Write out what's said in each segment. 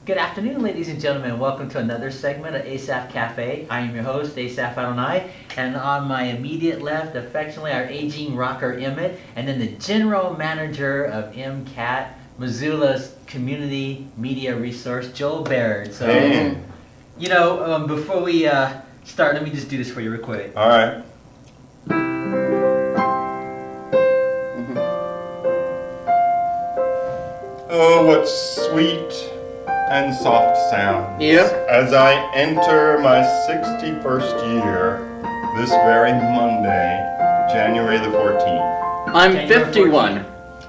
Good afternoon, ladies and gentlemen. Welcome to another segment of Asaph Cafe. I am your host, Asaph Adonai, and on my immediate left, affectionately, our aging rocker Emmett, and then the general manager of MCAT, Missoula's community media resource, Joel Baird. So, Hey. Before we start, let me just do this for you real quick. All right. Oh, what sweet and soft sounds. Yep. As I enter my 61st year, this very Monday, January the 14th. I'm January 51.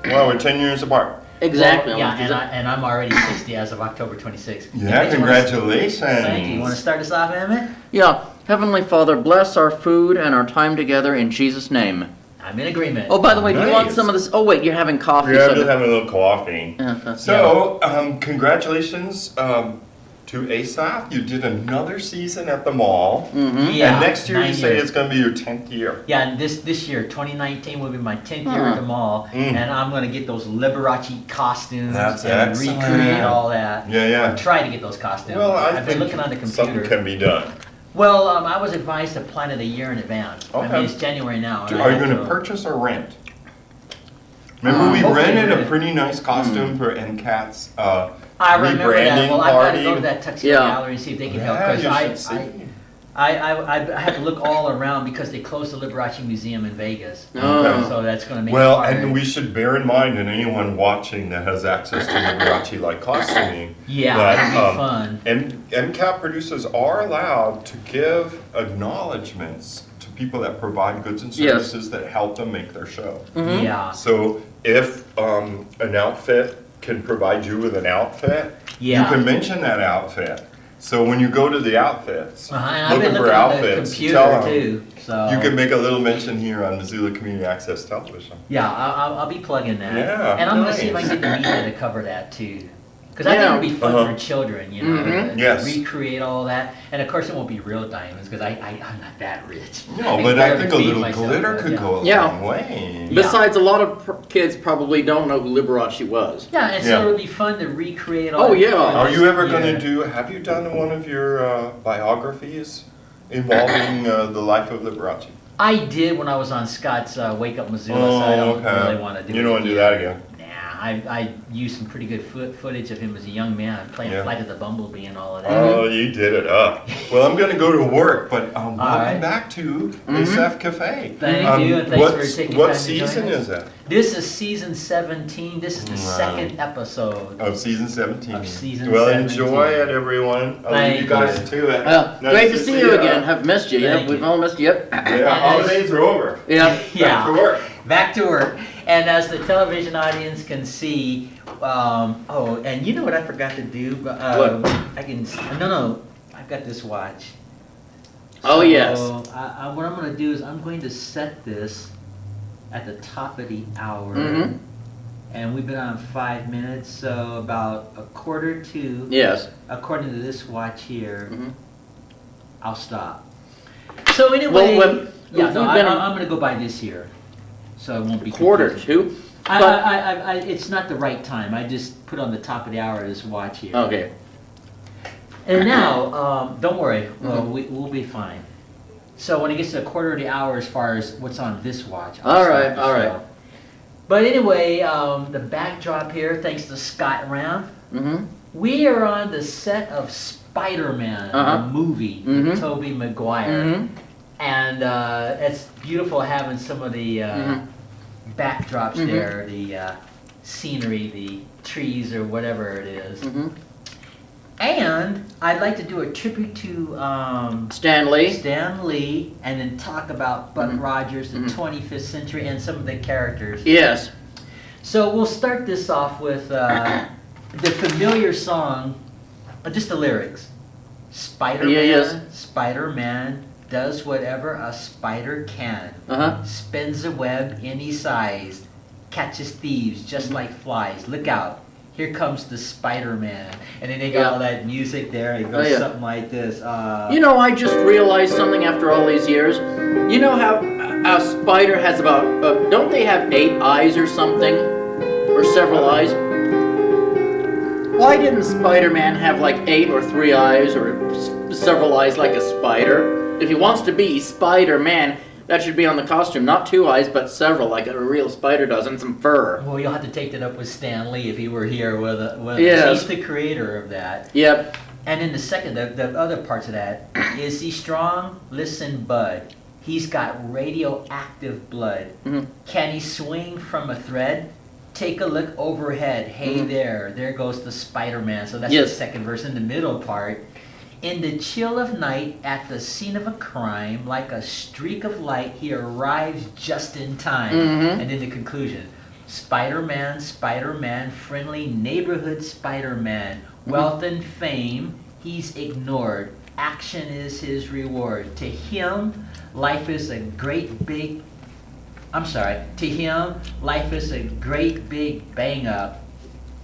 Wow, we're 10 years apart. Exactly. Well, yeah, and I'm already 60 as of October 26th. Yeah, congratulations. Thank you. You want to start us off, Emmett? Yeah. Heavenly Father, bless our food and our time together in Jesus' name. I'm in agreement. Oh, by the way, do you want Nice. some of this? Oh, wait, you're having coffee. Yeah, so I'm just having a little coffee. that's- So, congratulations to Asaph. You did another season at the mall. Yeah, And next year you 9 say years. it's going to be your 10th year. Yeah, and this year, 2019, will be my 10th year at the mall, Mm. and I'm going to get those Liberace costumes That's and excellent. recreate all that. Yeah, yeah. Or try to get those costumes. Well, I've been think looking on the something computer. can be done. Well, I was advised to plan it a year in advance. I Okay. mean, it's January now. and I Are you have going to purchase or rent? Uh, Remember we hopefully rented a rent. pretty nice costume for MCAT's I remember that. rebranding Well, I've got to party. go to that tuxedo Yeah. gallery and see if they can help. Yeah, Because you I should see. I have to look all around because they closed the Liberace Museum in Vegas. Oh. So that's going to make Well, it hard. and we should bear in mind, and anyone watching that has access to Liberace-like costuming, Yeah, that, that'd be fun. MCAT producers are allowed to give acknowledgments to people that provide goods and Yes. services that help them make their show. Yeah. So if an outfit can provide you with an outfit, you Yeah. can mention that outfit. So when you go to the outfits, And I've been looking for looking on the outfits, computer tell them. too. So You can make a little mention here on Missoula Community Access Television. yeah, I'll be plugging that. Yeah, and I'm gonna see if I nice. can get the media to cover that too. Because I think Yeah. it'd be fun Uh-huh. for children, you know, to Yes. recreate all that. And of course, it won't be real diamonds because I'm not that rich. No, can but I barely think a feed little myself, glitter but could yeah. go a Yeah. long way. Yeah. Besides, a lot of kids probably don't know who Liberace was. Yeah, and so Yeah. it would be fun to recreate all Oh, that. yeah. Are you ever Yeah. going to have you done one of your biographies involving the life of Liberace? I did when I was on Scott's Wake Up Missoula, so I don't really want to do it. You don't want to do that again? Nah, I used some pretty good footage of him as a young man playing Yeah. Flight of the Bumblebee and all of that. Oh, you did it up. Well, I'm going to go to work, but welcome right. back to Asaph Cafe. Thank you, and thanks what, for taking What time to join season us. is that? This is season 17. This is the Wow. second episode. Of season 17. Of season well, 17. enjoy it, everyone. I'll leave you Thank guys you. to it. Well, Nice great to see you again. Have missed you. Thank Yep, we've you. all missed you. Yep. Yeah, holidays are over. Yeah. Yeah. Back to work. Back to work. And as the television audience can see, and you know what I forgot to do? What? I can. No, I've got this watch. Oh, yes. What I'm going to do is I'm going to set this at the top of the hour. Mhm. And we've been on 5 minutes, so about a quarter to, Yes. according to this watch here, Mhm. I'll stop. So anyway, Well, yeah, if no, we've been- I'm going to go by this here, so it won't be Quarter confusing. to. But- It's not the right time. I just put on the top of the hour this watch here. Okay. And now, don't worry, Mhm. we'll be fine. So when it gets to a quarter of the hour, as far as what's on this watch, All stop right, the all right. show. But anyway, the backdrop here, thanks to Scott Ramp, Mm-hmm. we are on the set of Spiderman Uh-huh. the Movie, Mhm. with Tobey Maguire. Mm-hmm. And it's beautiful having some of the backdrops Mhm. there, the scenery, the trees or whatever it is. Mm-hmm. And I'd like to do a tribute to Stanley. Stan Lee and then talk about Buck Mhm. Rogers, the Mhm. 25th century, and some of the characters. Yes. So we'll start this off with the familiar song, just the lyrics. Spider-Man, Yeah, yes. Spider-Man does whatever a spider can. Uh-huh. Spins a web any size, catches thieves just like flies. Look out, here comes the Spider-Man. And then they got Yeah. all that music there. It goes Oh, yeah. something like this. You know, I just realized something after all these years. You know how a spider has about, don't they have 8 eyes or something? Or several eyes? Well, why didn't Spider-Man have like 8 or 3 eyes or several eyes like a spider? If he wants to be Spider-Man, that should be on the costume. Not 2 eyes, but several, like a real spider does, and some fur. Well, you'll have to take that up with Stan Lee if he were here with Yes. he's the creator of that. Yep. And then the other parts of that, is he strong? Listen, bud. He's got radioactive blood. Mm-hmm. Can he swing from a thread? Take a look overhead. Hey there goes the Spider-Man. So that's Yes. the second verse. In the middle part, in the chill of night, at the scene of a crime, like a streak of light, he arrives just in time. And then the conclusion, Spider-Man, Spider-Man, friendly neighborhood Spider-Man, wealth and fame, he's ignored. Action is his reward. To him, life is a great big to him, life is a great big bang up.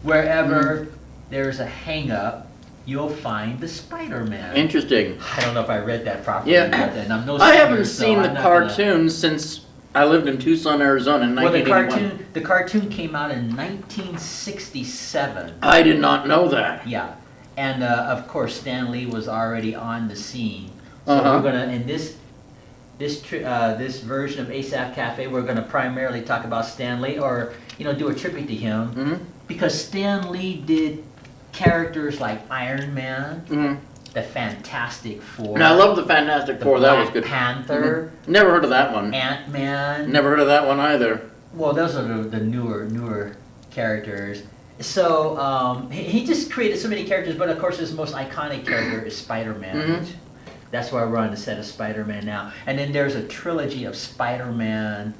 Wherever there's a hang up, you'll find the Spider-Man. Interesting. I don't know if I read that properly. Yeah. But then I'm no I haven't singer, so seen I'm the not cartoon since I lived in Tucson, Arizona in Well, 1981. the cartoon came out in 1967. I did not know that. Yeah, and of course Stan Lee was already on the scene. So Uh-huh. we're gonna in this version of Asaph Cafe, we're gonna primarily talk about Stan Lee, or do a tribute to him, because Stan Lee did characters like Iron Man, the Fantastic Four. And I love the Fantastic the Four. That was Black good. Panther, Never heard of that one. Ant-Man. Never heard of that one either. Well, those are the newer characters. So he just created so many characters, but of course his most iconic character is Spider-Man. Which, that's why we're on the set of Spider-Man now. And then there's a trilogy of Spider-Man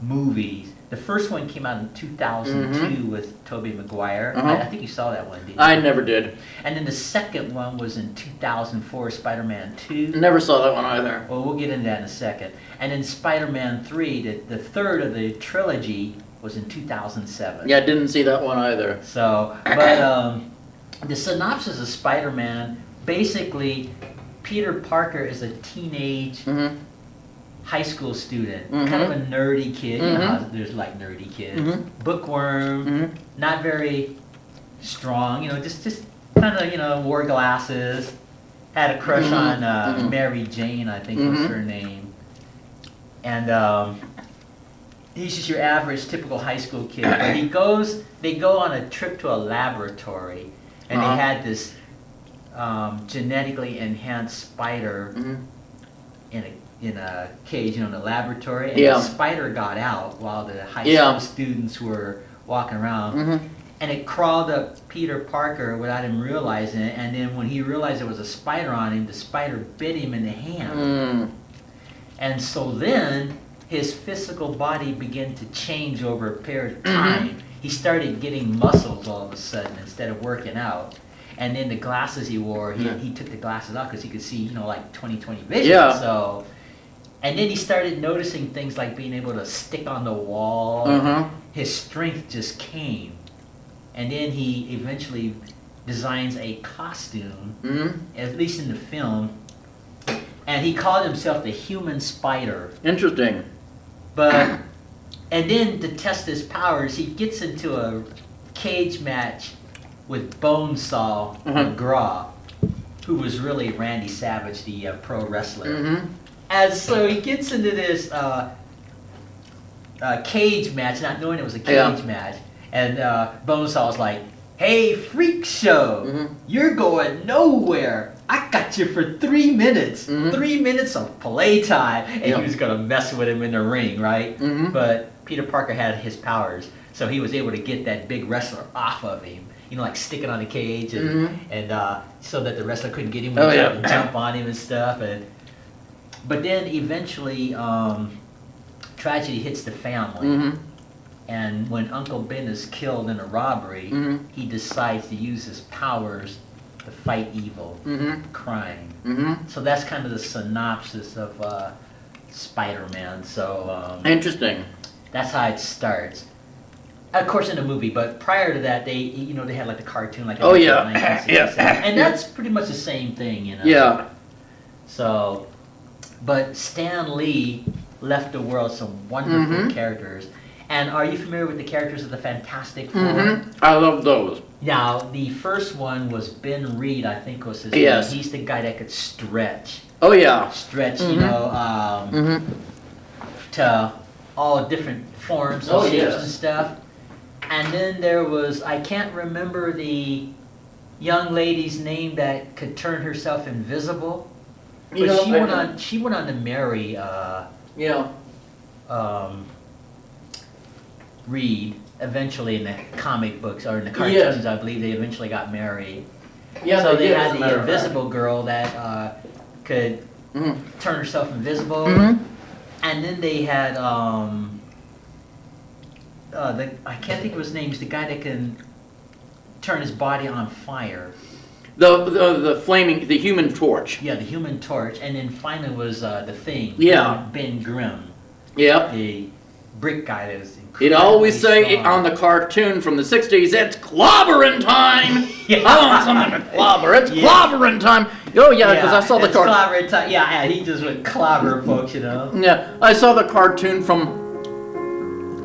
movies. The first one came out in 2002 with Tobey Maguire. I think you saw that one, didn't you? I never did. And then the second one was in 2004, Spider-Man 2. Never saw that one either. Well, we'll get into that in a second. And then Spider-Man 3, the third of the trilogy, was in 2007. Yeah, didn't see that one either. So, but the synopsis of Spider-Man, basically, Peter Parker is a teenage high school student, kind of a nerdy kid. You know how there's like nerdy kids. Bookworm, not very strong. Just kind of wore glasses. Had a crush on Mary Jane, I think was her name. And he's just your average, typical high school kid. But they go on a trip to a laboratory, and they had this genetically enhanced spider in a cage, in a laboratory, and the spider got out while the high school students were walking around, and it crawled up Peter Parker without him realizing it, and then when he realized there was a spider on him, the spider bit him in the hand. And so then his physical body began to change over a period of time. He started getting muscles all of a sudden instead of working out. And then the glasses he wore, he took the glasses off because he could see, like 20/20 vision. Yeah. So, and then he started noticing things like being able to stick on the wall. His strength just came. And then he eventually designs a costume, at least in the film, and he called himself the Human Spider. Interesting. But, and then to test his powers, he gets into a cage match with Bonesaw McGraw, who was really Randy Savage, the pro wrestler. And so he gets into this cage match, not knowing it was a cage match. And Bonesaw's like, "Hey, freak show, you're going nowhere. I got you for 3 minutes. 3 minutes of playtime." And he was going to mess with him in the ring, right? But Peter Parker had his powers, so he was able to get that big wrestler off of him. Like sticking on the cage, and so that the wrestler couldn't get him, and jump on him and stuff. But then eventually, tragedy hits the family. And when Uncle Ben is killed in a robbery, he decides to use his powers to fight evil, crime. So that's kind of the synopsis of Spider-Man. So Interesting. that's how it starts. Of course, in the movie, but prior to that, they had like the cartoon, like and that's pretty much the same thing, Yeah. So, but Stan Lee left the world some wonderful characters, And are you familiar with the characters of the Fantastic Four? Mm-hmm. I love those. Now, the first one was Ben Reed, I think was his Yes. name. He's the guy that could stretch. Oh yeah. Stretch, Mhm. you know, Mm-hmm. to all different forms and Oh, shapes yes. and stuff. And then there was, I can't remember the young lady's name that could turn herself invisible. But You know, she went on to marry Yeah. Reed eventually in the comic books or in the Yes. cartoons. I believe they eventually got married. Yeah. So they did, as had a the matter of fact. invisible girl that could Mhm. turn herself invisible, Mhm. and then they had I can't think of his name. He's the guy that can turn his body on fire. The Human Torch. Yeah, the Human Torch, and then finally was the Thing. Yeah. Ben Grimm, Yep. the brick guy that was He'd incredibly always say strong. on the cartoon from the 60s, it's clobbering time! Yeah. I want something to clobber. It's Yeah. clobbering time! Oh yeah, because I saw the it's cartoon. clobber time. Yeah, he just would clobber folks, you know. Yeah, I saw the cartoon from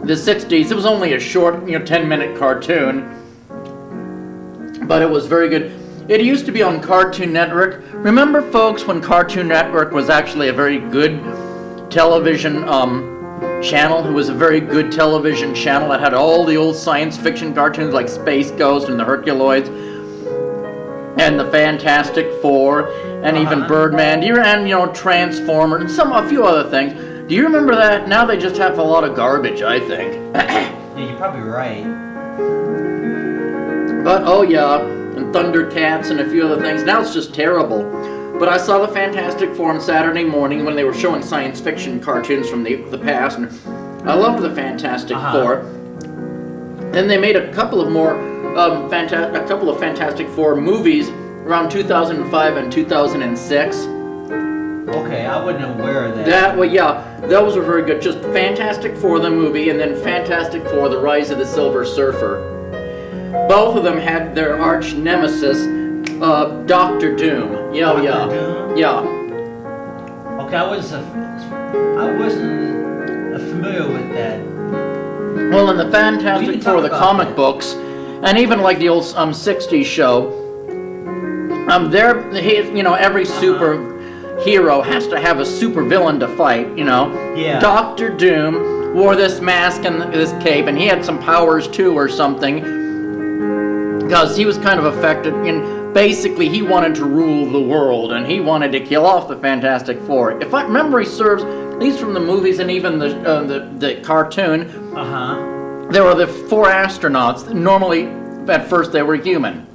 the 60s. It was only a short, 10-minute cartoon. But it was very good. It used to be on Cartoon Network. Remember, folks, when Cartoon Network was actually a very good television channel? It was a very good television channel that had all the old science fiction cartoons like Space Ghost and the Herculoids and the Fantastic Four and even Birdman. And Transformers and a few other things. Do you remember that? Now they just have a lot of garbage, I think. Yeah, you're probably right. But oh yeah, and Thundercats and a few other things. Now it's just terrible. But I saw the Fantastic Four on Saturday morning when they were showing science fiction cartoons from the past, and I loved the Fantastic Four. Then they made a couple of more Fantastic Four movies around 2005 and 2006. Okay, I wasn't aware of that. Those were very good. Just Fantastic Four the movie, and then Fantastic Four: The Rise of the Silver Surfer. Both of them had their arch nemesis, Doctor Doom. Doctor Yeah. Doom? Yeah. Okay, I wasn't familiar with that. Well, in the We Fantastic can Four, talk the about comic that. books, and even like the old 60s show, every superhero has to have a super villain to fight, Yeah. Doctor Doom wore this mask and this cape, and he had some powers too or something, because he was kind of affected, and basically he wanted to rule the world, and he wanted to kill off the Fantastic Four. If my memory serves, at least from the movies and even the cartoon, there were the 4 astronauts. Normally, at first, they were human.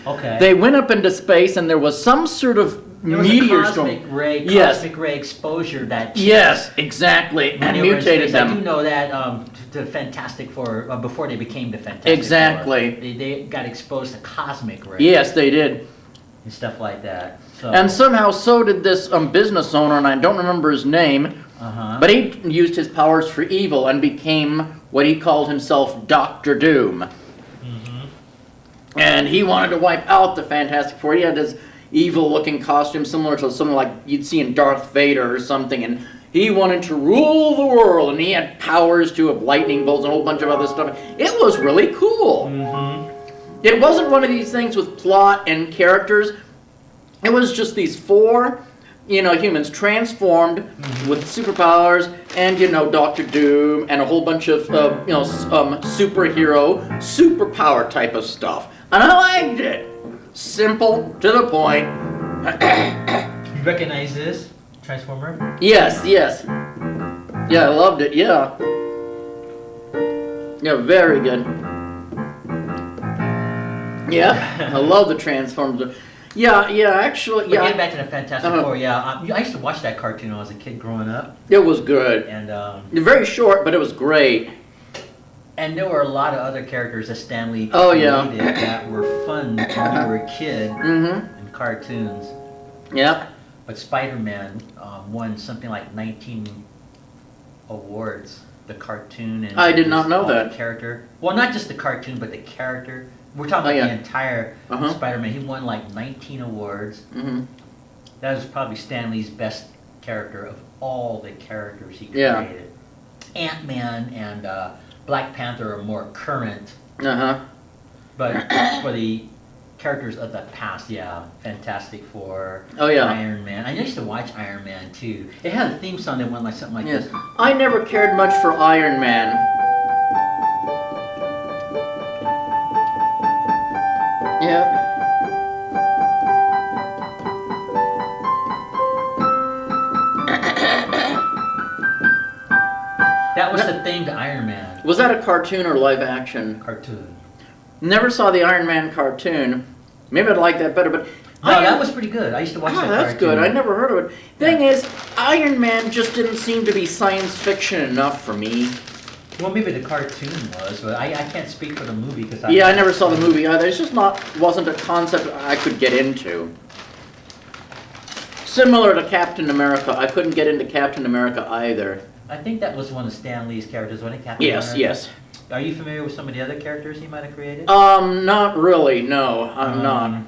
Okay. They went up into space, and there was some sort of There was meteor a storm. cosmic ray exposure that Yes, exactly, when and they were in mutated space. I do them. know that the Fantastic Four, before they became the Fantastic Exactly. Four, they got exposed to cosmic rays Yes, they did. and stuff like that. So, And somehow so did this business owner, and I don't remember his name, but he used his powers for evil and became what he called himself Doctor Doom. And he wanted to wipe out the Fantastic Four. He had this evil-looking costume similar to something like you'd see in Darth Vader or something, and he wanted to rule the world, and he had powers too of lightning bolts and a whole bunch of other stuff. It was really cool. It wasn't one of these things with plot and characters. It was just these 4, humans transformed with superpowers, and Doctor Doom, and a whole bunch of superpower type of stuff. And I liked it. Simple, to the point. you recognize this Transformer? Yes. Yeah, I loved it. Yeah. Yeah, very good. Yeah, I love the Transformers. Yeah, actually, But getting back to the Fantastic Four, I used to watch that cartoon when I was a kid growing up, it was good. and Very short, but it was great. and there were a lot of other characters that Stanley Oh, yeah. created that were fun when you were a kid in cartoons. Yeah. But Spider-Man won something like 19 awards. The cartoon and I did not know the that. character. Well, not just the cartoon, but the character. We're talking Oh, about yeah. the entire Uh-huh. Spider-Man. He won like 19 awards. That was probably Stanley's best character of all the characters he Yeah. created. Ant-Man and Black Panther are more current, Uh-huh. but for the characters of the past, yeah, Fantastic Four, Oh, yeah. Iron Man. I used to watch Iron Man too. It had a theme song that went like something like Yes. this. I never cared much for Iron Man. Yeah. That was the thing to Iron Man Was that a cartoon or live action? cartoon. Never saw the Iron Man cartoon. Maybe I'd like that better, but No, that was pretty good. I used to watch that that's cartoon. good. I never heard of it. Thing is, Iron Man just didn't seem to be science fiction enough for me. Well, maybe the cartoon was, but I can't speak for the movie because Yeah, I never saw the movie either. It's just wasn't a concept I could get into. Similar to Captain America, I couldn't get into Captain America either. I think that was one of Stan Lee's characters, wasn't it? Captain Yes, America? yes. Are you familiar with some of the other characters he might have created? Not really. No, I'm not.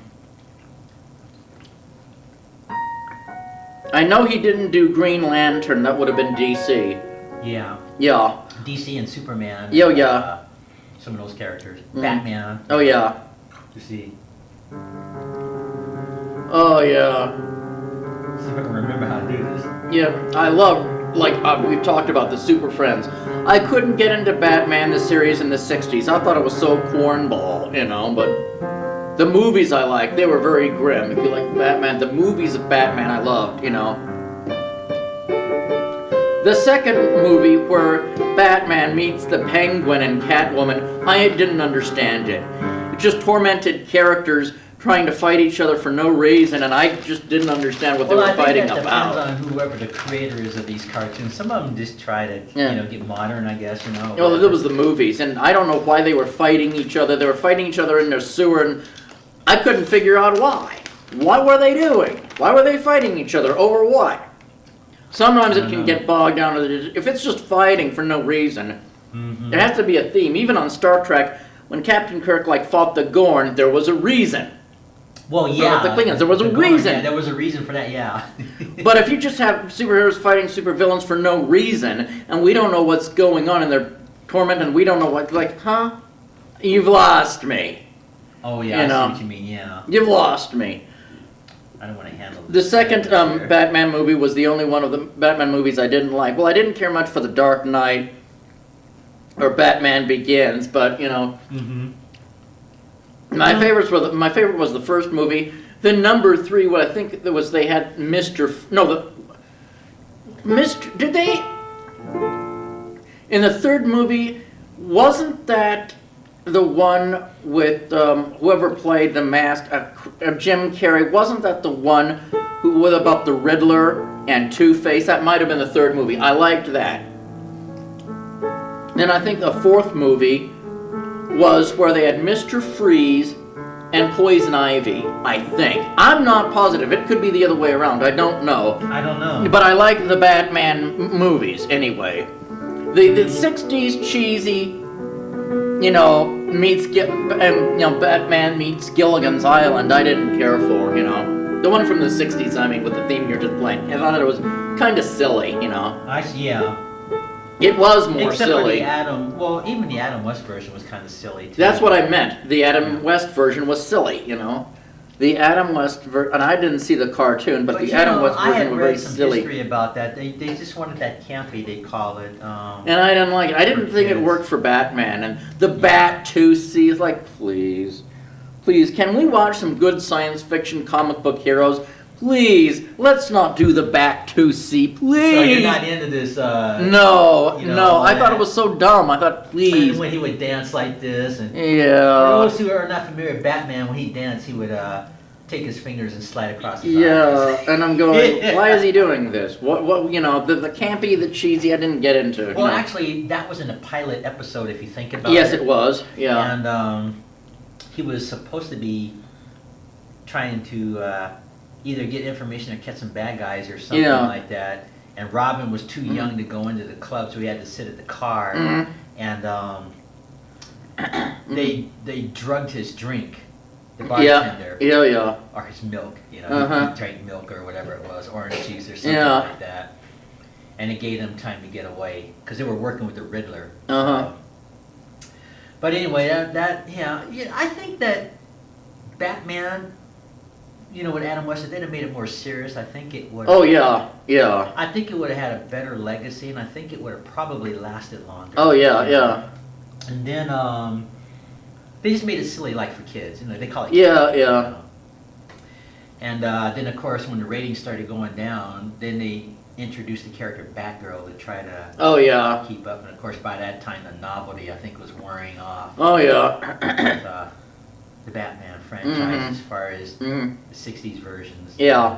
I know he didn't do Green Lantern. That would have been DC. Yeah. Yeah. DC and Superman. Yeah, yeah. Some of those characters. Mm. Batman. Oh yeah. You see. Oh yeah. See if I can remember how to do this. Yeah. I love, we've talked about the Super Friends. I couldn't get into Batman the series in the 60s. I thought it was so cornball, but the movies I liked, they were very grim. If you like Batman, the movies of Batman I loved, The second movie where Batman meets the Penguin and Catwoman, I didn't understand it. It just tormented characters trying to fight each other for no reason, and I just didn't understand what they were fighting that about. depends on whoever the creator is of these cartoons. Some of them just try to, get modern, I guess, Well, there was the movies, and I don't know why they were fighting each other. They were fighting each other in their sewer, and I couldn't figure out why. What were they doing? Why were they fighting each other? Over what? Sometimes it can get bogged down to if it's just fighting for no reason. There has to be a theme. Even on Star Trek, when Captain Kirk fought the Gorn, there was a reason. Well, yeah. The Klingons, there was a reason. Yeah, there was a reason for that, yeah. But if you just have superheroes fighting supervillains for no reason, and we don't know what's going on, and they're tormented, and we don't know what, huh? You've lost me. Oh, yeah, I see what you mean, yeah. You've lost me. I don't want to handle The this. second Batman movie was the only one of the Batman movies I didn't like. Well, I didn't care much for The Dark Knight or Batman Begins, but, My favorite was the first movie. The number 3, what I think there was, they had did they? In the third movie, wasn't that the one with whoever played the Mask, Jim Carrey? Wasn't that the one who was about the Riddler and Two-Face? That might have been the third movie. I liked that. Then I think the fourth movie was where they had Mr. Freeze and Poison Ivy, I think. I'm not positive. It could be the other way around. I don't know. I don't know. But I like the Batman movies anyway. The 60s cheesy, Batman meets Gilligan's Island, I didn't care for, The one from the 60s, with the theme you're just playing. I thought it was kind of silly, Yeah. It was more Except silly. For even the Adam West version was kind of silly too. That's what I meant. The Adam West version was silly, The Adam West version, and I didn't see the cartoon, but the Adam West version was very silly. I had read some history about that. They just wanted that campy, they call it. And I didn't like it. I didn't think it worked for Batman. And the Bat 2C is please, can we watch some good science fiction comic book heroes? Please, let's not do the Bat 2C, please. So you're not into this, No, I thought it was so dumb. I thought, please. When he would dance like this, and for Yeah. those who are not familiar with Batman, when he danced, he would take his fingers and slide across his eyes. Yeah, and I'm going, why is he doing this? What, the campy, the cheesy, I didn't get into. Well, actually, that was in a pilot episode, if you think about it. Yes, it was, yeah. And he was supposed to be trying to either get information or catch some bad guys or something like that. And Robin was too young to go into the club, so he had to sit at the car. And they drugged his drink, the bartender. Yeah. Or his milk, He drank milk or whatever it was, orange juice or something like that. And it gave them time to get away, because they were working with the Riddler. But anyway, yeah, I think that Batman, with Adam West, if they'd have made it more serious, I think it would. Oh yeah, yeah. I think it would have had a better legacy, and I think it would have probably lasted longer. Oh yeah, yeah. And then they just made it silly, like for kids. They call it. Yeah, kids, yeah. And then of course, when the ratings started going down, then they introduced the character Batgirl to try to Oh yeah. keep up. And of course, by that time, the novelty I think was wearing off. Oh yeah. With, the Batman franchise, Mhm. as far as Mhm. the '60s versions. Yeah.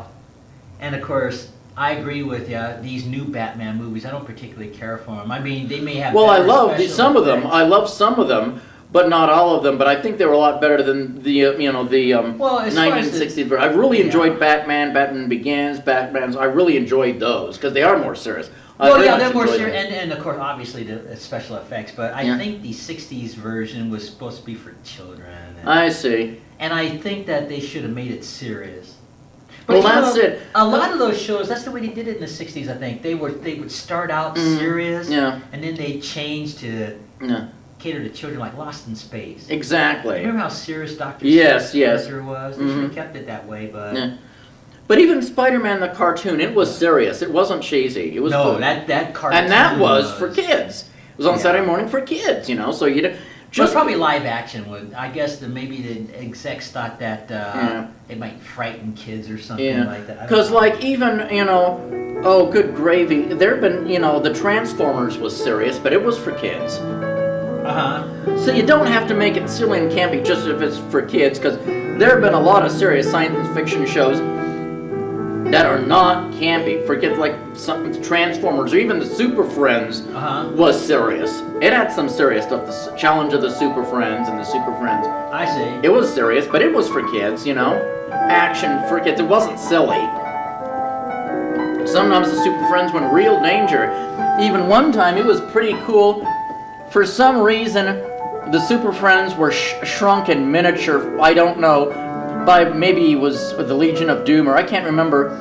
And of course, I agree with you. These new Batman movies, I don't particularly care for them. I mean, they may have. Well, I better love special some of them. effects. I love some of them, but not all of them. But I think they were a lot better than the Well, as far as 1960s version. I really enjoyed Yeah. Batman Begins, Batman's. I really enjoyed those because they are more serious. I Well, very yeah, much they're more enjoyed serious, them. and of course, obviously, the special effects. But I Yeah. think the '60s version was supposed to be for children, I see. and I think that they should have made it serious. Well, you that's know, it. A lot of those shows, that's the way they did it in the '60s. I think they would start out Mhm. serious, Yeah. and then they changed to Yeah. cater to children, like Lost in Space. Exactly. Remember how serious Dr. Yes, Seuss' yes. character was? They should have Mhm. kept it that way, but Yeah. But even Spider-Man the cartoon, it was serious. It wasn't cheesy. It was no, good. that cartoon And that was for kids. It was on Yeah. Saturday morning for kids, so you Just just probably live action would. I guess maybe the execs thought that Yeah. it might frighten kids or something Yeah. like that. I don't Because, know. like, even, oh, good gravy. There have been, the Transformers was serious, but it was for kids. Uh-huh. So you don't have to make it silly and campy just if it's for kids, because there have been a lot of serious science fiction shows that are not campy for kids, like some Transformers or even the Super Friends Uh-huh. was serious. It had some serious stuff, the Challenge of the Super Friends and the Super Friends. I see. It was serious, but it was for kids, Action for kids. It wasn't silly. Sometimes the Super Friends were in real danger. Even one time, it was pretty cool. For some reason, the Super Friends were shrunk in miniature, I don't know, by maybe it was the Legion of Doom, or I can't remember.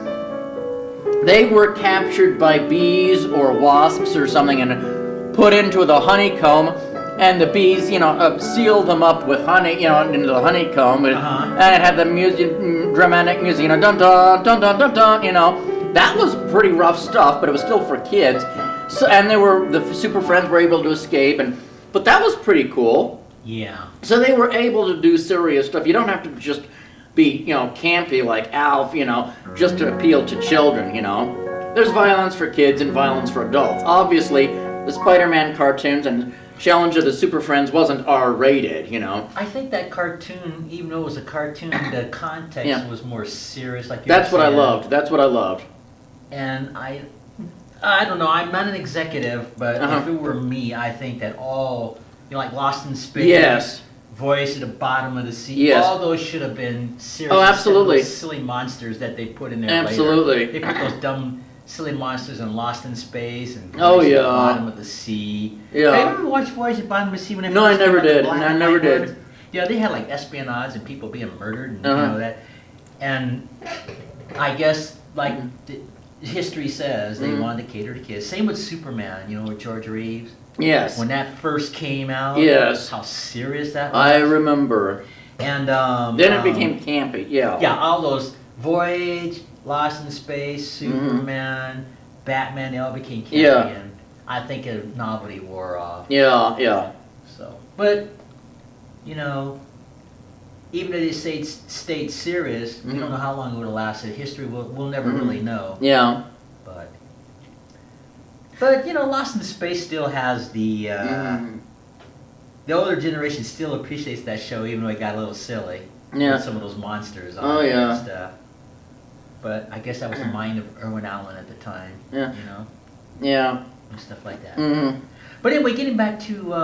They were captured by bees or wasps or something and put into the honeycomb, and the bees, sealed them up with honey, into the honeycomb, Uh-huh. and it had the music, dramatic music, dun dun dun dun dun dun, That was pretty rough stuff, but it was still for kids. So, and the Super Friends were able to escape, but that was pretty cool. Yeah. So they were able to do serious stuff. You don't have to just be, campy like Alf, just to appeal to children, There's violence for kids and violence for adults. Obviously, the Spider-Man cartoons and Challenge of the Super Friends wasn't R-rated, I think that cartoon, even though it was a cartoon, the context Yeah. was more serious. Like you That's were what I saying. loved. That's what I loved. And I don't know, I'm not an executive, but Uh-huh. if it were me, I think that all, like Lost in Space, Yes. Voice at the Bottom of the Sea, Yes. all those should have been serious. Oh, instead of absolutely. those silly monsters that they put in there Absolutely. later. They put those dumb, silly monsters in Lost in Space and Voice Oh, at yeah. the Bottom of the Sea. Yeah. Hey, remember watch Voice at the Bottom of the Sea when they No, I first came never out, the did. black I and never white did. ones? Yeah, they had like espionage and people being murdered and Uh-huh. that. And I guess like history says, they Mhm. wanted to cater to kids. Same with Superman, with George Reeves. Yes. When that first came out, Yes. how serious that was. I remember. And Then it became campy, yeah. yeah, all those Voyage, Lost in Space, Superman, Batman, they all became campy, Yeah. and I think a novelty wore off. Yeah, yeah. So, but even if they stayed serious, we Mhm. don't know how long it would have lasted. History we'll never Mhm. really know. Yeah. But Lost in Space still has the Mhm. the older generation still appreciates that show, even though it got a little silly. Yeah. With some of those monsters on Oh, it yeah. and stuff. But I guess that was the mind of Irwin Allen at the time. Yeah. And stuff like that. Mm-hmm. But anyway, getting back to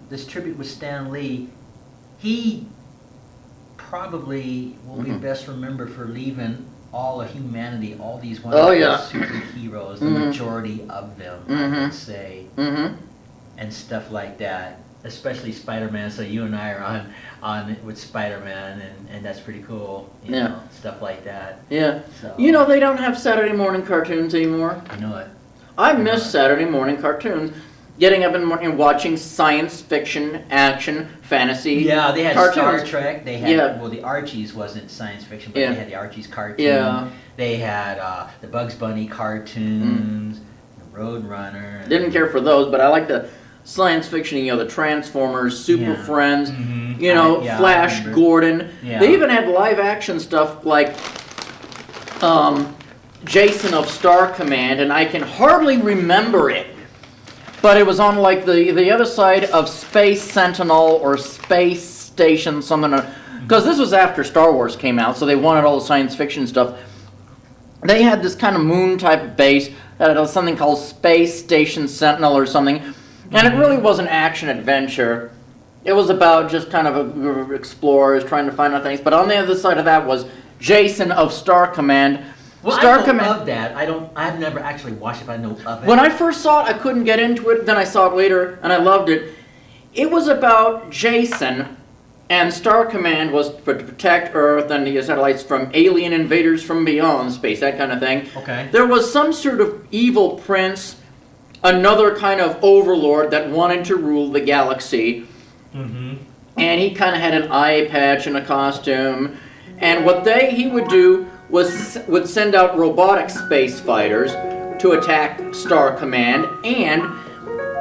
this tribute with Stan Lee, he probably will be Mhm. best remembered for leaving all of humanity, all these Oh, wonderful yeah. superheroes, the Mhm. majority of them, I Mhm. would say, Mm-hmm. and stuff like that. Especially Spider-Man. So you and I are on with Spider-Man, and that's pretty cool. Yeah. Stuff like that. Yeah. So, They don't have Saturday morning cartoons anymore. I know it. I miss Saturday morning cartoons. getting up in the morning and watching science fiction, action, fantasy. Yeah, they had cartoons. Star Trek. They had Yeah. well, the Archies wasn't science fiction, but Yeah. they had the Archies cartoon. Yeah. They had the Bugs Bunny cartoons, the Roadrunner. Didn't care for those, but I like the science fiction. You know, the Transformers, Super Yeah. Friends. Mhm. You know, I Flash remember. Gordon. Yeah. They even had live action stuff like Jason of Star Command, and I can hardly remember it. But it was on like the other side of Space Sentinel or Space Station, something. Because this was after Star Wars came out, so they wanted all the science fiction stuff. They had this kind of moon type base that had something called Space Station Sentinel or something. And it really was an action adventure. It was about just kind of a group of explorers trying to find out things. But on the other side of that was Jason of Star Command. Well, Star I know Command. of that. I've never actually watched it, but I know of it. When I first saw it, I couldn't get into it. Then I saw it later, and I loved it. It was about Jason, and Star Command was to protect Earth and the satellites from alien invaders from beyond space, that kind of thing. Okay. There was some sort of evil prince, another kind of overlord that wanted to rule the galaxy. Mm-hmm. And he kind of had an eye patch and a costume. And what he would do would send out robotic space fighters to attack Star Command, and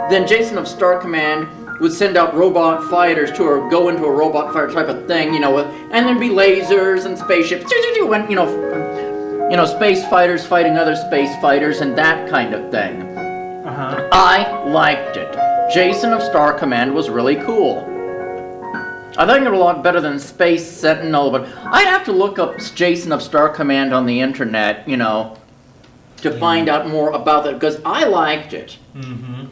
then Jason of Star Command would send out robot fighters to go into a robot fighter type of thing, you know, and there'd be lasers and spaceships, and you know, space fighters fighting other space fighters and that kind of thing. Uh-huh. I liked it. Jason of Star Command was really cool. I think it was a lot better than Space Sentinel, but I'd have to look up Jason of Star Command on the internet, you know, to find out more about it, because I liked it. Mm-hmm.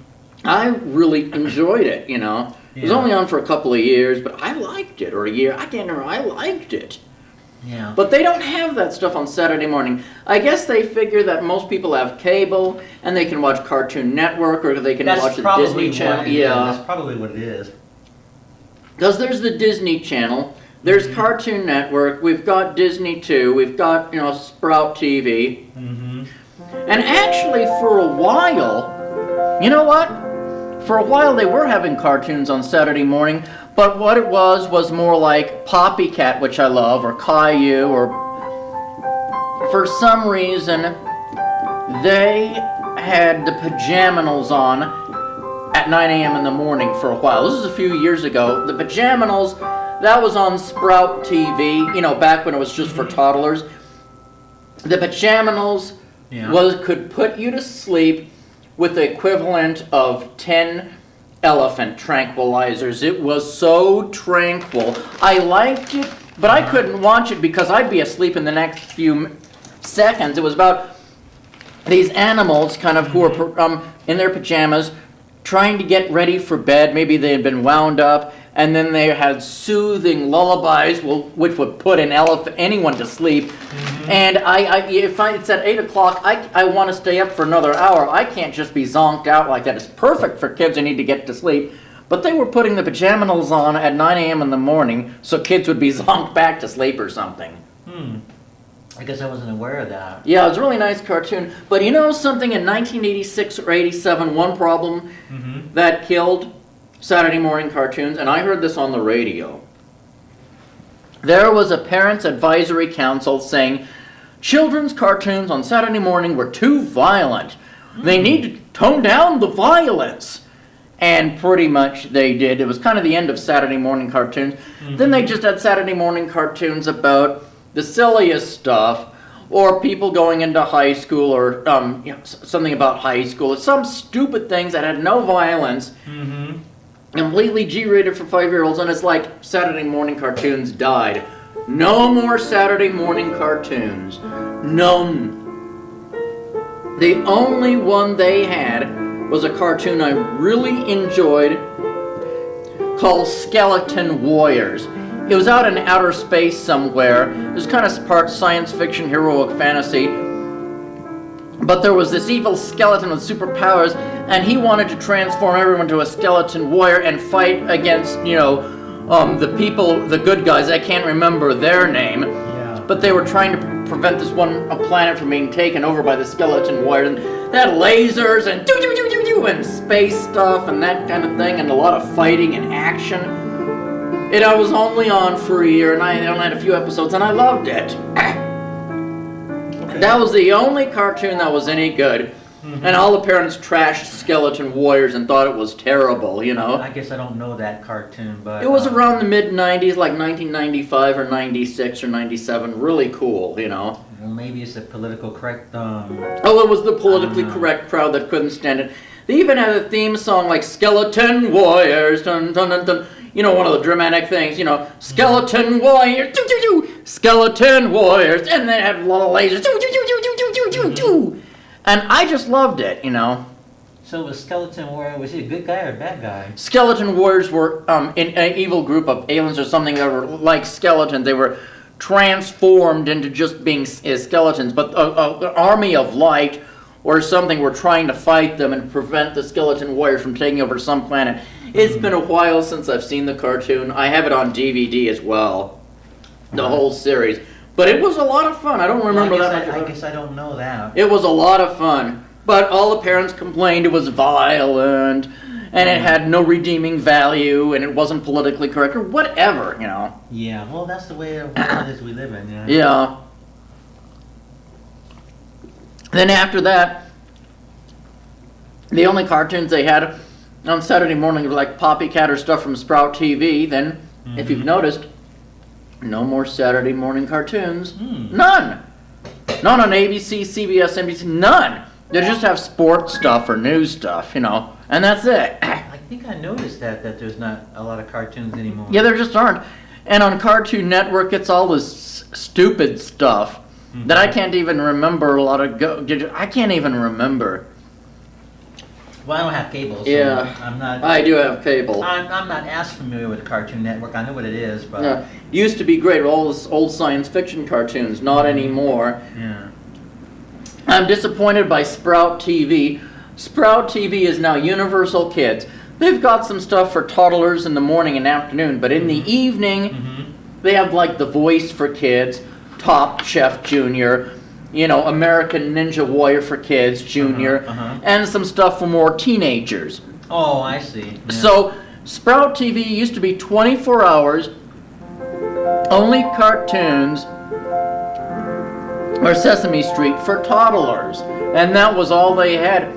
I really enjoyed it, you know. It was Yeah. only on for a couple of years, but I liked it, or a year. I can't remember. I liked it. Yeah. But they don't have that stuff on Saturday morning. I guess they figure that most people have cable, and they can watch Cartoon Network, or they can That's watch the probably Disney what Channel. it is. Yeah. That's probably what it is. Because there's the Disney Channel, there's Cartoon Network, we've got Disney 2, we've got, you know, Sprout TV. Mm-hmm. And actually, for a while, you know what? For a while they were having cartoons on Saturday morning, but what it was more like Poppycat, which I love, or Caillou, or for some reason, they had the Pajaminals on at 9 a.m. in the morning for a while. This is a few years ago. The Pajaminals, that was on Sprout TV, you know, back when it was just for toddlers. The Pajaminals could put you to sleep with the equivalent of 10 elephant tranquilizers. It was so tranquil. I liked it, but I couldn't watch it because I'd be asleep in the next few seconds. It was about these animals kind of who were in their pajamas trying to get ready for bed. Maybe they had been wound up, and then they had soothing lullabies, which would put anyone to sleep. Mm-hmm. And if it's at 8 o'clock, I want to stay up for another hour. I can't just be zonked out like that. It's perfect for kids who need to get to sleep. But they were putting the Pajaminals on at 9 a.m. in the morning, so kids would be zonked back to sleep or something. I guess I wasn't aware of that. Yeah, it was a really nice cartoon. But you know something, in 1986 or 87, one problem that killed Saturday morning cartoons, and I heard this on the radio. There was a Parents Advisory Council saying children's cartoons on Saturday morning were too violent. They need to tone down the violence. And pretty much they did. It was kind of the end of Saturday morning cartoons. Then they just had Saturday morning cartoons about the silliest stuff, or people going into high school, or something about high school. Some stupid things that had no violence. Completely G-rated for 5-year-olds, and it's like Saturday morning cartoons died. No more Saturday morning cartoons. None. The only one they had was a cartoon I really enjoyed called Skeleton Warriors. It was out in outer space somewhere. It was kind of part science fiction, heroic fantasy. But there was this evil skeleton with superpowers, and he wanted to transform everyone to a skeleton warrior and fight against, the people, the good guys. I can't remember their name. Yeah. But they were trying to prevent this one planet from being taken over by the skeleton warrior. And they had lasers and and space stuff and that kind of thing, and a lot of fighting and action. It was only on for a year, and I only had a few episodes, and I loved it. Okay. That was the only cartoon that was any good. And all the parents trashed Skeleton Warriors and thought it was terrible, you know. I guess I don't know that cartoon, but It was around the mid-90s, like 1995 or 96 or 97. Really cool, you know. Well, maybe it's a political correct. Oh, it was the politically correct crowd that couldn't stand it. They even had a theme song like Skeleton Warriors, dun dun dun dun. You know, one of the dramatic things, you know, Skeleton Warriors, doo doo doo, Skeleton Warriors, and they had a lot of lasers, doo doo doo doo doo doo doo doo doo. And I just loved it, you know. So was Skeleton Warrior, was he a good guy or a bad guy? Skeleton Warriors were in an evil group of aliens or something that were like skeletons. They were transformed into just being skeletons, but an army of light or something were trying to fight them and prevent the Skeleton Warriors from taking over some planet. It's been a while since I've seen the cartoon. I have it on DVD as well, the whole series. But it was a lot of fun. I don't remember that much. I guess I don't know that. It was a lot of fun. But all the parents complained it was violent, and it had no redeeming value, and it wasn't politically correct, or whatever, you know. Yeah, well, that's the way of world is we live in, yeah. Yeah. Then after that, the only cartoons they had on Saturday morning were like Poppycat or stuff from Sprout TV. Then, if you've noticed, no more Saturday morning cartoons. None. Not on ABC, CBS, NBC, none. They just have sports stuff or news stuff, you know, and that's it. I think I noticed that there's not a lot of cartoons anymore. Yeah, there just aren't. And on Cartoon Network, it's all this stupid stuff that I can't even remember a lot of. I can't even remember. Well, I don't have cable, so Yeah. I'm not. I do have cable. I'm not as familiar with Cartoon Network. I know what it is, but Yeah. Used to be great, all this old science fiction cartoons, not anymore. yeah. I'm disappointed by Sprout TV. Sprout TV is now Universal Kids. They've got some stuff for toddlers in the morning and afternoon, but in the evening, they have like The Voice for Kids, Top Chef Junior, you know, American Ninja Warrior for Kids Junior, and some stuff for more teenagers. Oh, I see. Yeah. So, Sprout TV used to be 24 hours, only cartoons, or Sesame Street for toddlers. And that was all they had.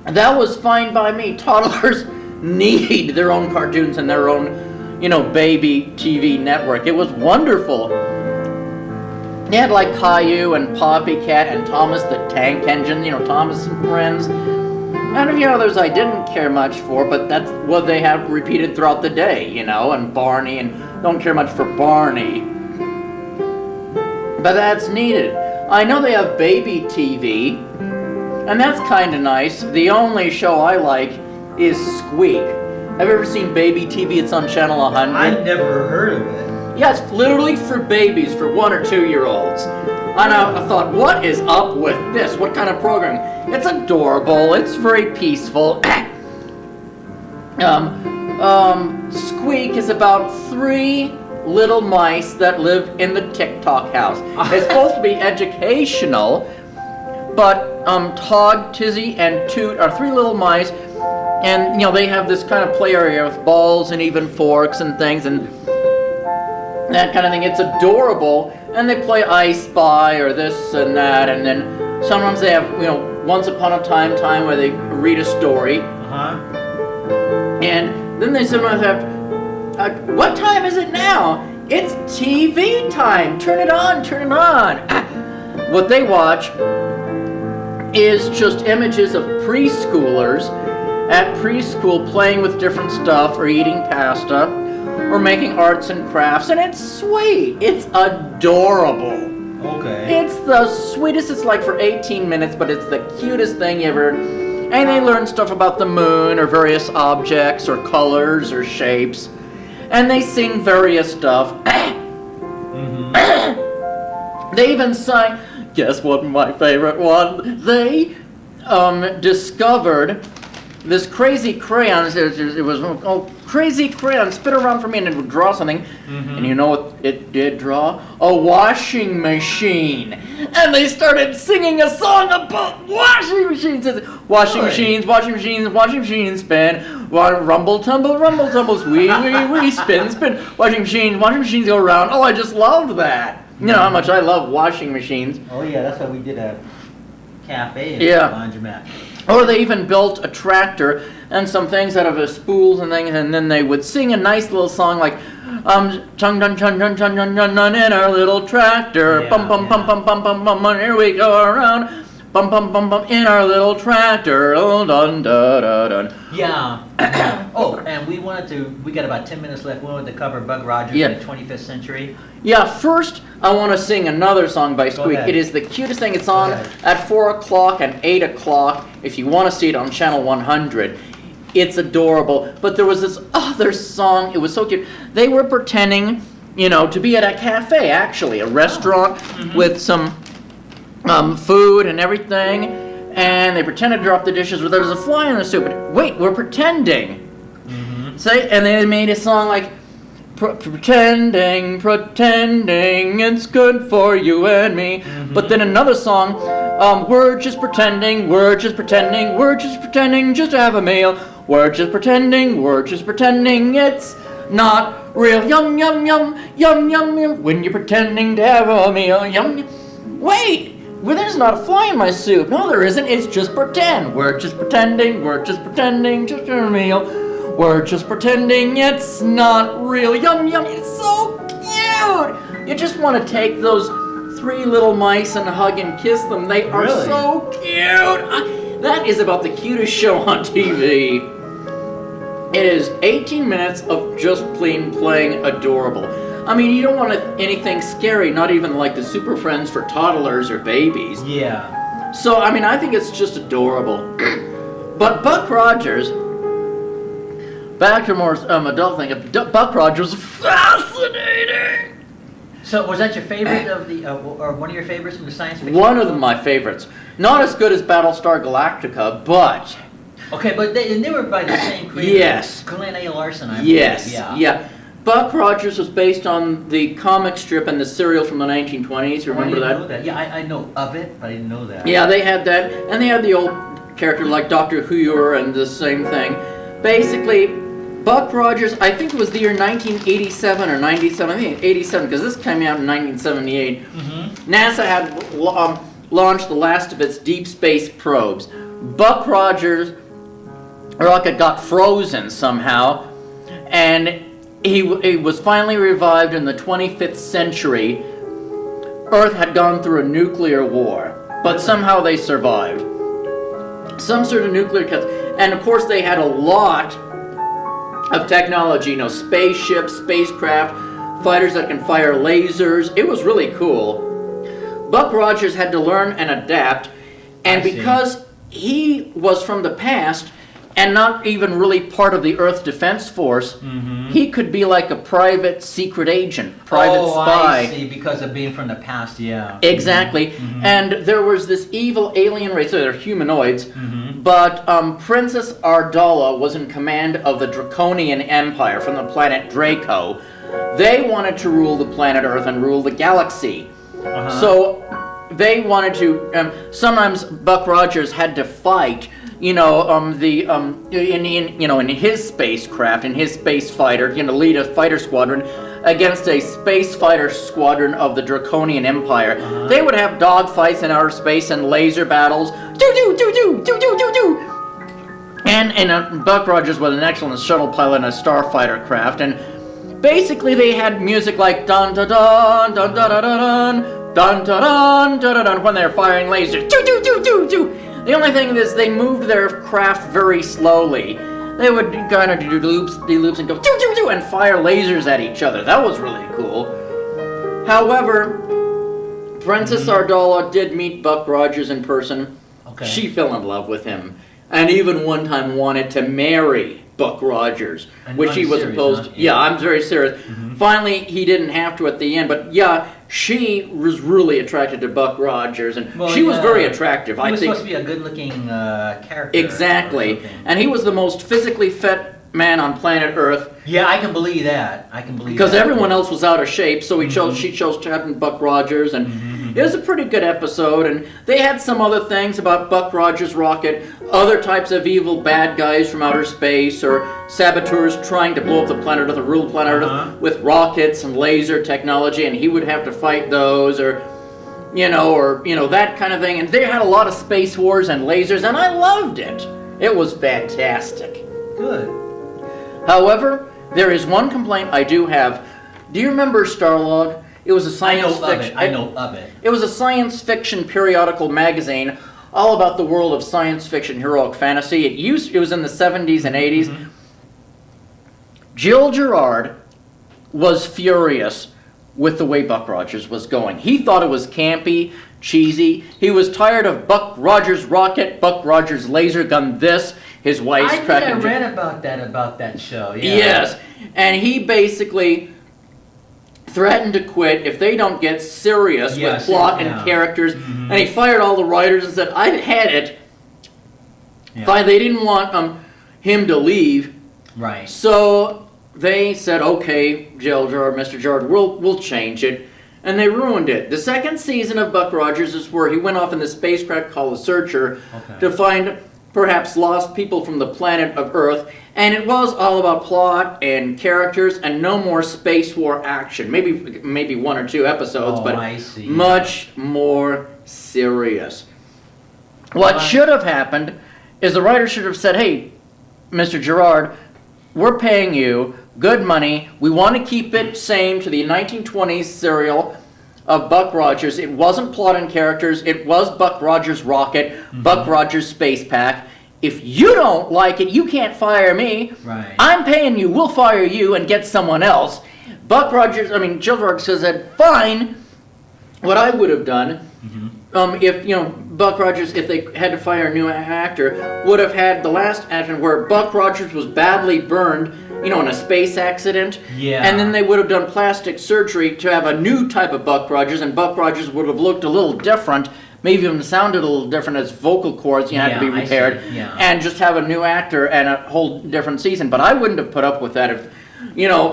That was fine by me. Toddlers need their own cartoons and their own, you know, baby TV network. It was wonderful. They had like Caillou and Poppycat and Thomas the Tank Engine, you know, Thomas and Friends. And a few others I didn't care much for, but that's what they have repeated throughout the day, you know, and Barney, and don't care much for Barney. But that's needed. I know they have baby TV, and that's kind of nice. The only show I like is Squeak. Have you ever seen baby TV? It's on Channel 100. I've never heard of it. Yeah, it's literally for babies, for 1 or 2 year olds. And I thought, what is up with this? What kind of programming? It's adorable. It's very peaceful. Squeak is about 3 little mice that live in the TikTok house. It's supposed to be educational, but Todd, Tizzy, and Toot are 3 little mice, and you know they have this kind of play area with balls and even forks and things and that kind of thing. It's adorable, and they play I Spy or this and that, and then sometimes they have, you know, Once Upon a Time where they read a story, and then they sometimes have, what time is it now? It's TV time. Turn it on, turn it on. What they watch is just images of preschoolers at preschool playing with different stuff or eating pasta or making arts and crafts, and it's sweet. It's adorable. Okay. It's the sweetest. It's like for 18 minutes, but it's the cutest thing ever. And they learn stuff about the moon or various objects or colors or shapes. And they sing various stuff. They even sang, guess what my favorite one? They discovered this crazy crayon. It was crazy crayon, spin around for me, and it would draw something. And you know what it did draw? A washing machine. And they started singing a song about washing machines. Washing machines, washing machines, washing machines spin. Rumble, tumble, squee, spin. Washing machines go around. Oh, I just loved that. You know how much I love washing machines. Oh yeah, that's why we did a cafe and laundromat. Or they even built a tractor and some things out of spools and things, and then they would sing a nice little song like, chun dun chun dun chun dun dun dun in our little tractor, bum bum bum bum bum bum bum, and here we go around, bum bum bum bum in our little tractor, oh dun dun dun dun. Yeah. Oh, and we got about 10 minutes left. We wanted to cover Buck Rogers in the 25th century. Yeah, first I want to sing another song by Squeak. ahead. It is the cutest thing. It's on at 4 o'clock and 8 o'clock if you want to see it on channel 100. It's adorable. But there was this other song. It was so cute. They were pretending, to be at a cafe, actually, a restaurant with some food and everything. And they pretended to drop the dishes, but there was a fly in the soup. And, wait, we're pretending. And they made a song like, pretending, it's good for you and me. But then another song, we're just pretending, just to have a meal. We're just pretending, it's not real. Yum, yum, yum, yum, yum, yum. When you're pretending to have a meal, yum, yum. Wait, well, there's not a fly in my soup. No, there isn't. It's just pretend. We're just pretending, just to have a meal. We're just pretending it's not real. Yum, yum. It's so cute. You just want to take those 3 little mice and hug and kiss them. They are so cute. That is about the cutest show on TV. It is 18 minutes of just plain playing adorable. I mean, you don't want anything scary, not even like the Super Friends for toddlers or babies. Yeah. So, I mean, I think it's just adorable. But Buck Rogers... Back to more adult thing. Buck Rogers was fascinating. So was that your favorite of the, or one of your favorites from the science fiction? One of my favorites. Not as good as Battlestar Galactica, but... Okay, but they were by the same creator. Yes. Glenn A. Larson, I believe. Yes. Yeah. Buck Rogers was based on the comic strip and the serial from the 1920s. Remember I didn't that? know that. Yeah, I know of it, but I didn't know that. Yeah, they had that, and they had the old character like Dr. Who and the same thing. Basically, Buck Rogers, I think it was the year 1987 or 97, I think 87, because this came out in 1978. NASA had launched the last of its deep space probes. Buck Rogers' rocket got frozen somehow, and he was finally revived in the 25th century. Earth had gone through a nuclear war, but somehow they survived. Some sort of nuclear cuts, and of course they had a lot of technology, spaceships, spacecraft, fighters that can fire lasers. It was really cool. Buck Rogers had to learn and adapt, and because he was from the past and not even really part of the Earth Defense Force, he could be like a private secret agent, private spy. I see, because of being from the past, yeah. Exactly. And there was this evil alien race, they're humanoids, but Princess Ardala was in command of the Draconian Empire from the planet Draco. They wanted to rule the planet Earth and rule the galaxy. So they wanted to, sometimes Buck Rogers had to fight, in his spacecraft, in his space fighter, lead a fighter squadron against a space fighter squadron of the Draconian Empire. They would have dogfights in outer space and laser battles. And Buck Rogers was an excellent shuttle pilot in a starfighter craft, and basically they had music like dun dun dun dun dun dun dun dun dun dun dun when they're firing lasers. The only thing is they moved their craft very slowly. They would kind of do loops and go and fire lasers at each other. That was really cool. However, Princess Ardala did meet Buck Rogers in person. She fell in love with him, and even one time wanted to marry Buck Rogers, which he was opposed. Yeah, I'm very serious. Finally, he didn't have to at the end, but yeah, she was really attracted to Buck Rogers, and she was very attractive. He was supposed to be a good-looking character. Exactly, and he was the most physically fit man on planet Earth. Yeah, I can believe that. Because everyone else was out of shape, so she chose Captain Buck Rogers, and it was a pretty good episode. And they had some other things about Buck Rogers' rocket, other types of evil bad guys from outer space, or saboteurs trying to blow up the planet Earth, or rule planet Earth with rockets and laser technology, and he would have to fight those, or that kind of thing. And they had a lot of space wars and lasers, and I loved it. It was fantastic. Good. However, there is one complaint I do have. Do you remember Starlog? It was a science fiction. I know of it. It was a science fiction periodical magazine, all about the world of science fiction, heroic fantasy. It was in the 70s and 80s. Gil Gerard was furious with the way Buck Rogers was going. He thought it was campy, cheesy. He was tired of Buck Rogers' rocket, Buck Rogers' laser gun. His wife's cracking. I read about that show. Yeah. Yes, and he basically threatened to quit if they don't get serious with plot and characters. And he fired all the writers and said, "I've had it." Yeah. Fine, they didn't want him to leave. Right. So they said, "Okay, Mr. Gerard, we'll change it." And they ruined it. The second season of Buck Rogers is where he went off in the spacecraft called the Searcher to find perhaps lost people from the planet of Earth, and it was all about plot and characters and no more space war action. Maybe one or two episodes, but I see. Much more serious. What should have happened is the writer should have said, "Hey, Mr. Gerard, we're paying you good money. We want to keep it same to the 1920s serial of Buck Rogers. It wasn't plot and characters. It was Buck Rogers' rocket, Buck Rogers' space pack. If you don't like it, you can't fire me. Right. I'm paying you. We'll fire you and get someone else." Gil Gerard said, "Fine." What I would have done, if Buck Rogers, if they had to fire a new actor, would have had the last actor where Buck Rogers was badly burned, in a space accident. Yeah. And then they would have done plastic surgery to have a new type of Buck Rogers, and Buck Rogers would have looked a little different, maybe even sounded a little different, as vocal cords had to be repaired, and just have a new actor and a whole different season. But I wouldn't have put up with that if,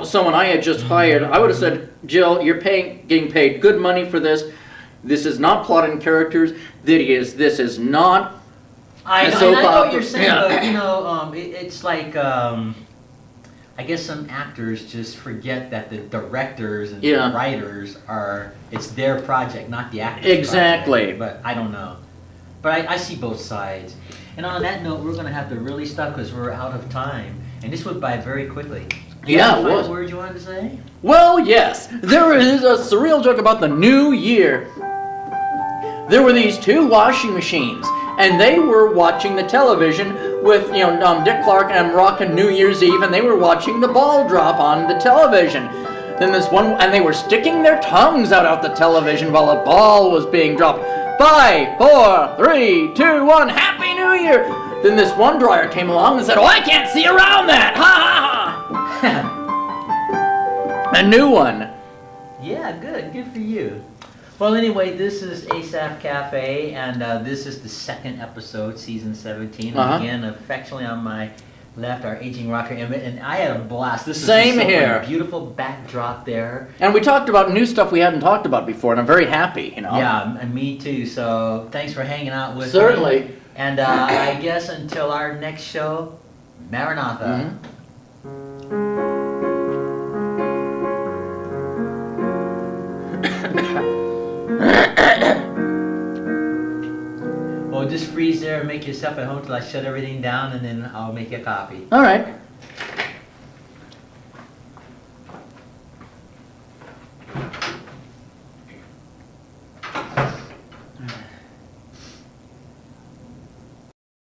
someone I had just hired. I would have said, "Jill, you're getting paid good money for this. This is not plot and characters. This is not." I know what you're saying, but it's like I guess some actors just forget that the directors and the writers it's their project, not the actor's Exactly. project. But I don't know. But I see both sides. And on that note, we're going to have to really stop because we're out of time. And this went by very quickly. Yeah, it was. Final word you wanted to say? Well, yes. There is a surreal joke about the new year. There were these two washing machines, and they were watching the television with, Dick Clark and rocking New Year's Eve, and they were watching the ball drop on the television. Then and they were sticking their tongues out the television while a ball was being dropped. 5, 4, 3, 2, 1, Happy New Year! Then this one dryer came along and said, "Oh, I can't see around that! Ha ha ha!" A new one. Yeah, good for you. Well, anyway, this is Asaph Cafe, and this is the second episode, season 17. And again, affectionately on my left, our aging rocker Emmett, and I had a blast. This Same is here. A beautiful backdrop there. And we talked about new stuff we hadn't talked about before, and I'm very happy, Yeah, and me too. So thanks for hanging out with me. Certainly. And I guess until our next show, Maranatha. Well, just freeze there and make yourself at home till I shut everything down, and then I'll make you a copy. All right.